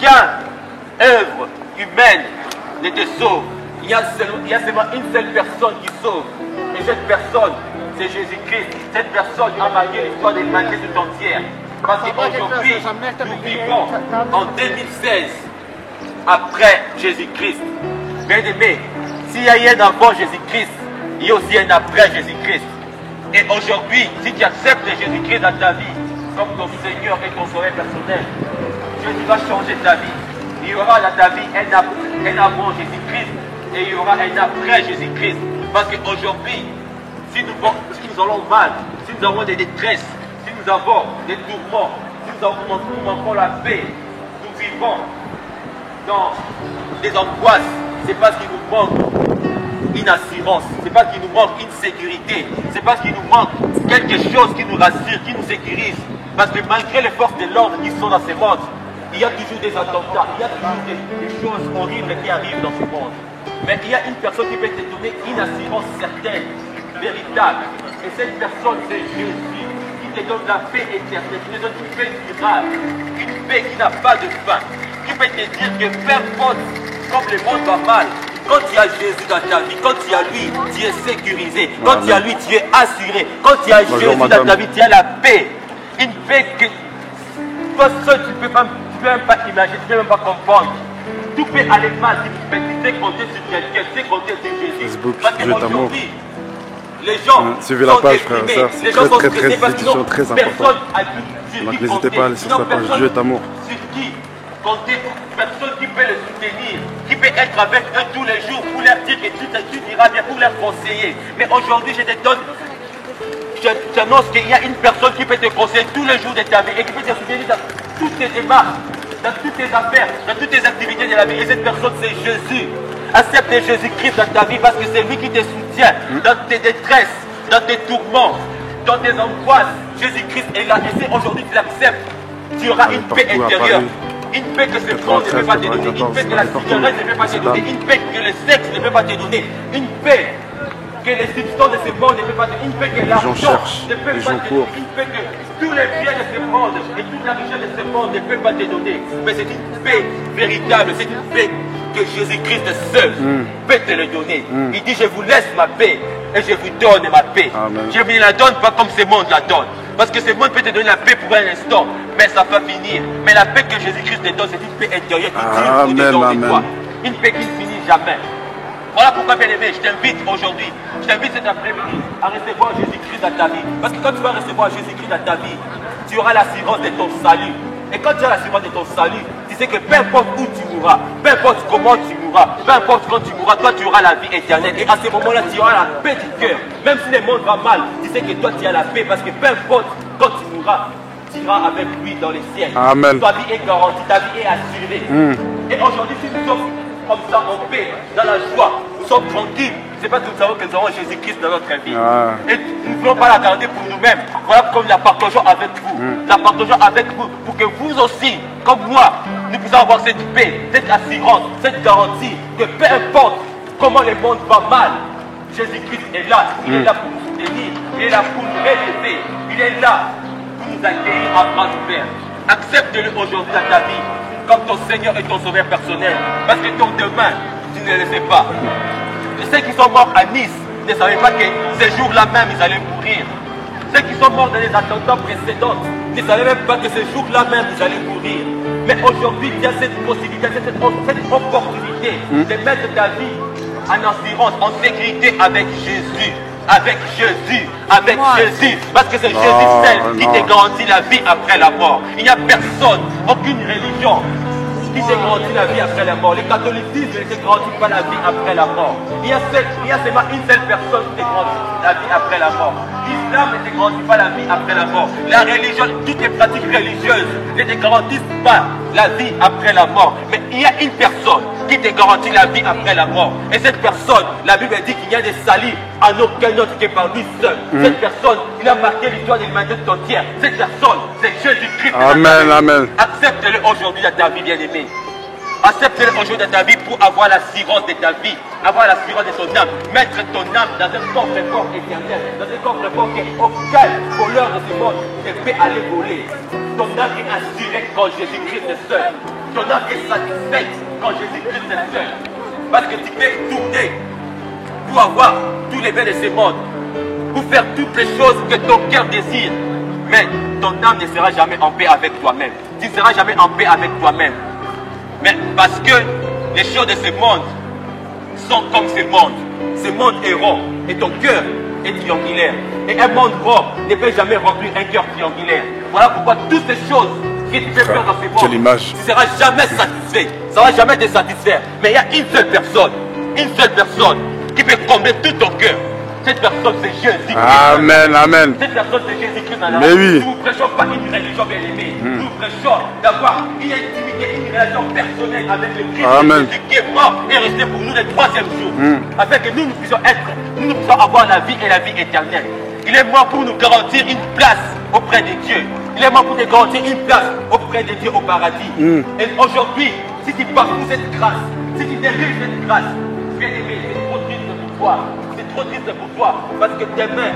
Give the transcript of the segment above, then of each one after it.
aucune œuvre humaine ne te sauve. Il y a seulement une seule personne qui sauve. Et cette personne, c'est Jésus-Christ. Cette personne a marqué l'histoire de l'humanité tout entière. Parce qu'aujourd'hui, nous vivons en 2016, après Jésus-Christ. Bien aimé, s'il y a un avant Jésus-Christ, il y a aussi un après Jésus-Christ. Et aujourd'hui, si tu acceptes Jésus-Christ dans ta vie, comme ton Seigneur et ton sauveur personnel, Jésus va changer ta vie. Il y aura dans ta vie un avant Jésus-Christ et il y aura un après Jésus-Christ. Parce qu'aujourd'hui, si nous allons mal, si nous avons des détresses, si nous avons des tourments, si nous manquons la paix, nous vivons dans des angoisses, c'est parce qu'il nous manque une assurance, c'est parce qu'il nous manque une sécurité, c'est parce qu'il nous manque quelque chose qui nous rassure, qui nous sécurise. Parce que malgré les forces de l'ordre qui sont dans ce monde, il y a toujours des attentats, il y a toujours des choses horribles qui arrivent dans ce monde. Mais il y a une personne qui peut te donner une assurance certaine, véritable. Et cette personne, c'est Jésus, qui te donne la paix éternelle, qui te donne une paix durable, une paix qui n'a pas de fin, qui peut te dire que peu importe comme le monde va mal, quand tu as Jésus dans ta vie, quand tu as lui, tu es sécurisé. Quand tu as lui, tu es assuré. Quand tu as Jésus dans ta vie, tu as la paix. Une paix que toi seul, tu ne peux même pas imaginer, tu ne peux même pas comprendre. Tout peut aller mal, mais tu sais compter sur quelqu'un, tu sais compter sur Jésus. Parce qu'aujourd'hui, les gens suivez la page, frère et sœurs, c'est très édition très importante. Donc n'hésitez pas à aller sur sa page, Dieu est amour. Sur qui compter, personne qui peut le soutenir, qui peut être avec eux tous les jours pour leur dire que tout ira bien, pour leur conseiller. Mais aujourd'hui, je te donne, je t'annonce qu'il y a une personne qui peut te conseiller tous les jours de ta vie et qui peut te soutenir dans toutes tes démarches, dans toutes tes affaires, dans toutes tes activités de la vie. Et cette personne, c'est Jésus. Accepte Jésus-Christ dans ta vie parce que c'est lui qui te soutient dans tes détresses, dans tes tourments, dans tes angoisses. Jésus-Christ est là. Et si aujourd'hui tu l'acceptes, tu auras une paix intérieure. Une paix que ce monde ne peut pas te donner, une paix que la cigarette ne peut pas te donner, une paix que le sexe ne peut pas te donner, une paix que les substances de ce monde ne peuvent pas te donner, une paix que l'argent ne peut pas te donner, une paix que tous les biens de ce monde et toute la richesse de ce monde ne peut pas te donner. Mais c'est une paix véritable, c'est une paix que Jésus-Christ seul peut te le donner. Il dit, je vous laisse ma paix et je vous donne ma paix. Amen. Je ne me la donne pas comme ce monde la donne. Parce que ce monde peut te donner la paix pour un instant, mais ça va finir. Mais la paix que Jésus-Christ te donne, c'est une paix intérieure qui dure tout de toi. Une paix qui ne finit jamais. Voilà pourquoi, bien aimé, je t'invite aujourd'hui, je t'invite cet après-midi à recevoir Jésus-Christ dans ta vie. Parce que quand tu vas recevoir Jésus-Christ dans ta vie, tu auras l'assurance de ton salut. Et quand tu as l'assurance de ton salut, tu sais que peu importe où tu mourras, peu importe comment tu mourras, peu importe quand tu mourras, toi tu auras la vie éternelle. Et à ce moment-là, tu auras la paix du cœur. Même si le monde va mal, tu sais que toi tu as la paix. Parce que peu importe quand tu mourras, tu iras avec lui dans les ciels. Amen. Ta vie est garantie, ta vie est assurée. Et aujourd'hui, si nous sommes comme ça en paix, dans la joie, nous sommes tranquilles. C'est parce que nous savons que nous avons Jésus-Christ dans notre vie. Et nous ne voulons pas la garder pour nous-mêmes. Voilà pourquoi nous la partageons avec vous. La partageons avec vous pour que vous aussi, comme moi, nous puissions avoir cette paix, cette assurance, cette garantie que peu importe comment le monde va mal, Jésus-Christ est là. Il est là pour nous soutenir. Il est là pour nous élever. Il est là pour nous accueillir à bras ouverts. Accepte-le aujourd'hui dans ta vie comme ton Seigneur et ton sauveur personnel. Parce que ton demain, tu ne le sais pas. Ceux qui sont morts à Nice ne savaient pas que ce jour-là même, ils allaient mourir. Ceux qui sont morts dans les attentats précédents ne savaient même pas que ce jour-là même, ils allaient mourir. Mais aujourd'hui, il y a cette possibilité, cette opportunité de mettre ta vie en assurance, en sécurité avec Jésus. Avec Jésus, avec Jésus. Parce que c'est Jésus seul qui te garantit la vie après la mort. Il n'y a personne, aucune religion qui te garantit la vie après la mort. Le catholicisme ne te garantit pas la vie après la mort. Il y a seulement une seule personne qui te garantit la vie après la mort. L'islam ne te garantit pas la vie après la mort. La religion, toutes les pratiques religieuses ne te garantissent pas la vie après la mort. Mais il y a une personne qui te garantit la vie après la mort. Et cette personne, la Bible dit qu'il y a des salis en aucun autre que par lui seul. Cette personne, il a marqué l'histoire de l'humanité tout entière. Cette personne, c'est Jésus-Christ. Amen, amen. Accepte-le aujourd'hui dans ta vie, bien-aimé. Accepte-le aujourd'hui dans ta vie pour avoir l'assurance de ta vie, avoir l'assurance de ton âme, mettre ton âme dans un coffre-fort éternel, dans un coffre-fort qu'aucun voleur de ce monde ne peut aller voler. ton âme est assurée quand Jésus-Christ est seul. Ton âme est satisfaite quand Jésus-Christ est seul. Parce que tu peux tourner pour avoir tous les biens de ce monde, pour faire toutes les choses que ton cœur désire. Mais ton âme ne sera jamais en paix avec toi-même. Tu ne seras jamais en paix avec toi-même. Mais parce que les choses de ce monde sont comme ce monde. Ce monde est rond et ton cœur est triangulaire. Et un monde rond ne peut jamais remplir un cœur triangulaire. Voilà pourquoi toutes ces choses que tu peux faire dans ce monde, tu ne seras jamais satisfait. Ça ne va jamais te satisfaire. Mais il y a une seule personne qui peut combler tout ton cœur. Cette personne, c'est Jésus-Christ. Amen, amen. Cette personne, c'est Jésus-Christ. Mais oui. Nous ne prêchons pas une religion bien-aimée. Nous prêchons d'avoir une intimité, une relation personnelle avec le Christ. Amen. Jésus qui est mort et resté pour nous le troisième jour. Afin que nous puissions avoir la vie et la vie éternelle. Il est mort pour nous garantir une place auprès de Dieu. Il est mort pour nous garantir une place auprès de Dieu au paradis. Et aujourd'hui, si tu parcours cette grâce, si tu dérives cette grâce, bien-aimé, c'est trop triste pour toi. C'est trop triste pour toi. Parce que demain,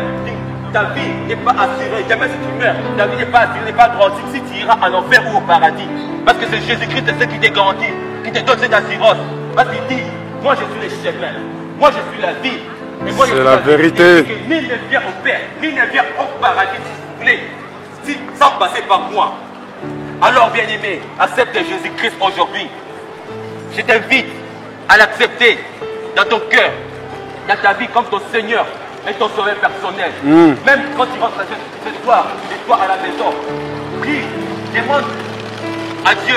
ta vie n'est pas assurée. Demain, si tu meurs, ta vie n'est pas assurée, n'est pas garantie. Si tu iras en enfer ou au paradis. Parce que c'est Jésus-Christ, c'est ce qui te garantit, qui te donne cette assurance. Parce qu'il dit, moi je suis le chemin, moi je suis la vie. C'est la vérité. Nul ne vient au Père, nul ne vient au paradis, si vous voulez, sans passer par moi. Alors, bien-aimé, accepte Jésus-Christ aujourd'hui. Je t'invite à l'accepter dans ton cœur, dans ta vie comme ton Seigneur et ton sauveur personnel. Même quand tu rentres ce soir, à la maison, prie, demande à Dieu,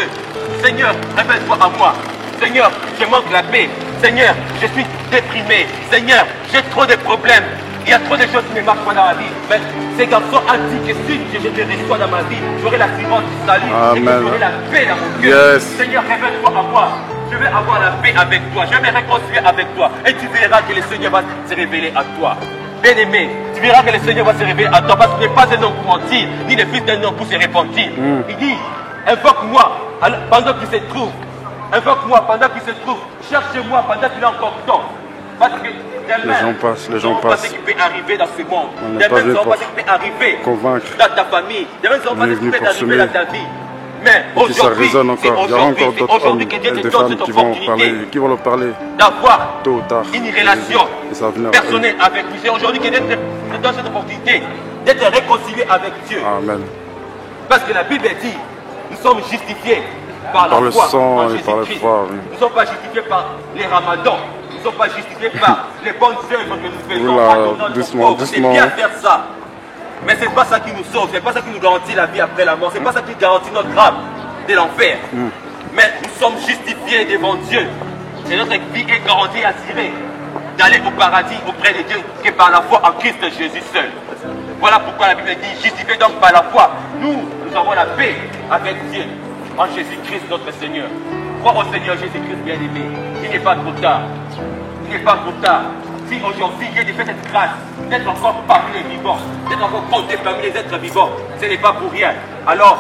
Seigneur, révèle-toi à moi. Seigneur, je manque la paix. Seigneur, je suis déprimé. Seigneur, j'ai trop de problèmes. Il y a trop de choses qui ne marchent pas dans la vie. Mais ces garçons ont dit que si je te reçois dans ma vie, j'aurai la suivante du salut. Et que j'aurai la paix dans mon cœur. Seigneur, révèle-toi à moi. Je vais avoir la paix avec toi. Je vais me réconcilier avec toi. Et tu verras que le Seigneur va se révéler à toi. Bien-aimé, tu verras que le Seigneur va se révéler à toi. Parce qu'il n'est pas un homme pour mentir, ni le fils d'un homme pour se repentir. Il dit, invoque-moi pendant qu'il se trouve. Invoque-moi pendant qu'il se trouve. Cherche-moi pendant qu'il a encore temps. Parce que demain, les gens passent. Ce qui peut arriver dans ce monde. Demain, nous ne savons pas ce qui peut arriver dans ta famie. Demain, nous ne savons pas ce qui peut arriver dans ta vie. Mais aujourd'hui, c'est aujourd'hui que Dieu te donne cette opportunité d'avoir une relation personnelle avec lui. C'est aujourd'hui que Dieu te donne cette opportunité d'être réconcilié avec Dieu. Amen. Parce que la Bible dit, nous sommes justifiés par la foi en Jésus-Christ. Nous ne sommes pas justifiés par les ramadans. Nous ne sommes pas justifiés par les bonnes œuvres que nous faisons. Doucement. C'est bien faire ça. Mais ce n'est pas ça qui nous sauve. Ce n'est pas ça qui nous garantit la vie après la mort. Ce n'est pas ça qui garantit notre âme de l'enfer. Mais nous sommes justifiés devant Dieu. Et notre vie est garantie et assurée d'aller au paradis auprès de Dieu que par la foi en Christ Jésus seul. Voilà pourquoi la Bible dit, justifiés donc par la foi. Nous avons la paix avec Dieu en Jésus-Christ notre Seigneur. Crois au Seigneur Jésus-Christ bien-aimé. Il n'est pas trop tard. Il n'est pas trop tard. Si aujourd'hui Dieu te fait cette grâce d'être encore parmi les vivants, d'être encore compté parmi les êtres vivants, ce n'est pas pour rien. Alors,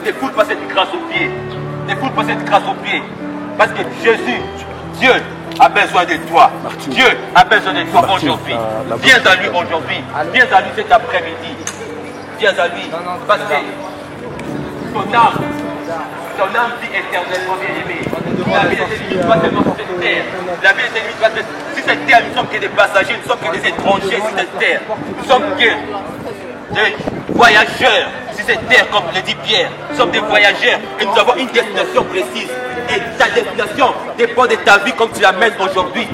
ne foule pas cette grâce aux pieds. Ne foule pas cette grâce aux pieds. Parce que Jésus, Dieu a besoin de toi. Dieu a besoin de toi aujourd'hui. Viens à lui aujourd'hui. Viens à lui cet après-midi. Viens à lui. Parce que ton âme vit éternellement bien-aimée. La vie ne se limite pas seulement sur cette terre. La vie ne se limite pas sur cette terre. Nous sommes que des passagers, nous sommes que des étrangers sur cette terre. Nous sommes que des voyageurs sur cette terre, comme le dit Pierre. Nous sommes des voyageurs et nous avons une destination précise. Et ta destination dépend de ta vie comme tu l'amènes aujourd'hui.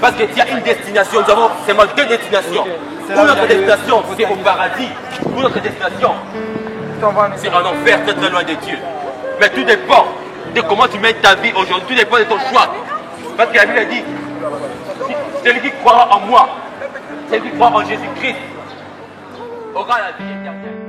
Parce que tu as une destination, nous avons seulement deux destinations. Pour notre destination, c'est au paradis. Pour notre destination, c'est en enfer, très très loin de Dieu. Mais tout dépend de comment tu mènes ta vie aujourd'hui, tout dépend de ton choix. Parce que la Bible dit, celui qui croira en moi, celui qui croit en Jésus-Christ, aura la vie éternelle.